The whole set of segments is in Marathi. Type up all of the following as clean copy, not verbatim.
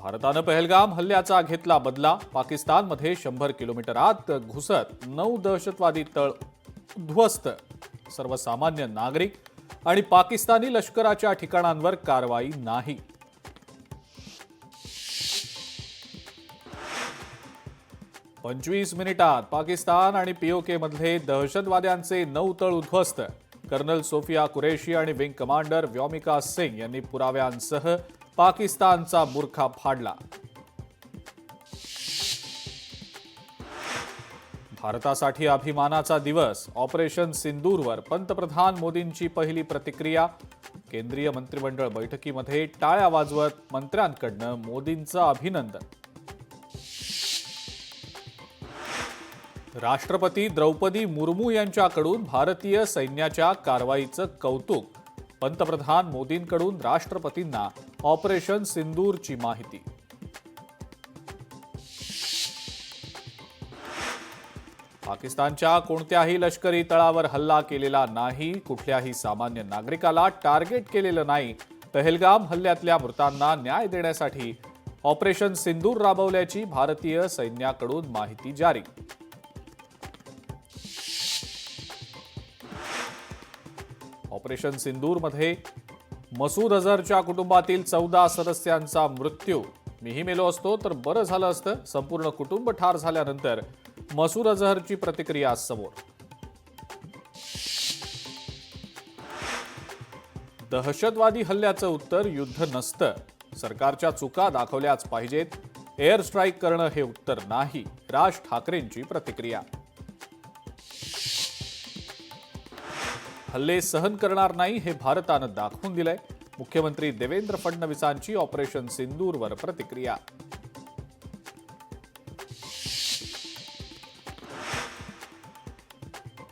भारतानं पहलगाम हल्ल्याचा घेतला बदला। पाकिस्तानमध्ये 100 किलोमीटर आत घुसत 9 दहशतवादी तळ उद्ध्वस्त। सर्वसामान्य नागरिक आणि पाकिस्तानी लष्कराच्या ठिकाणांवर कारवाई नाही। पंचवीस मिनिटात पाकिस्तान आणि पीओके मधले दहशतवाद्यांचे 9 तळ उद्ध्वस्त। कर्नल सोफिया कुरेशी आणि विंग कमांडर व्योमिका सिंग यांनी पुराव्यांसह पाकिस्तानचा बुरखा फाडला। भारतासाठी अभिमानाचा दिवस। ऑपरेशन सिंदूरवर पंतप्रधान मोदींची पहिली प्रतिक्रिया। केंद्रीय मंत्रिमंडळ बैठकीमध्ये टाळ्या वाजवत मंत्र्यांकडून मोदींचं अभिनंदन। राष्ट्रपती द्रौपदी मुर्मू यांच्याकडून भारतीय सैन्याच्या कारवाईचं कौतुक। पंतप्रधान मोदींकडून राष्ट्रपतींना ऑपरेशन सिंदूरची माहिती। पाकिस्तानच्या कोणत्याही लष्करी तळावर हल्ला केलेला नाही, कुठल्याही सामान्य नागरिकाला टार्गेट केलेलं नाही। पहलगाम हल्ल्यातल्या मृतांना न्याय देण्यासाठी ऑपरेशन सिंदूर राबवल्याची भारतीय सैन्याकडून माहिती जारी। ऑपरेशन सिंदूरमध्ये मसूद अझहरच्या कुटुंबातील 14 सदस्यांचा मृत्यू। मीही मेलो असतो तर बरं झालं असतं। संपूर्ण कुटुंब ठार झाल्यानंतर मसूद अझहरची प्रतिक्रिया समोर। दहशतवादी हल्ल्याचं उत्तर युद्ध नसतं, सरकारच्या चुका दाखवल्याच पाहिजेत। एअर स्ट्राईक करणं हे उत्तर नाही, राज ठाकरेंची प्रतिक्रिया। हल्ले सहन करणार नाही हे भारतानं दाखवून दिलंय। मुख्यमंत्री देवेंद्र फडणवीसांची ऑपरेशन सिंदूरवर प्रतिक्रिया।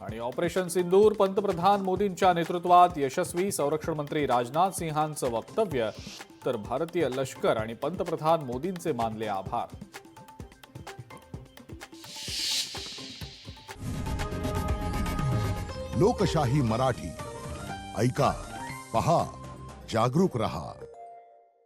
आणि ऑपरेशन सिंदूर पंतप्रधान मोदींच्या नेतृत्वात यशस्वी। संरक्षण मंत्री राजनाथ सिंहांचं वक्तव्य तर भारतीय लष्कर आणि पंतप्रधान मोदींचे मानले आभार। लोकशाही मराठी ऐका, पहा, जागरूक रहा।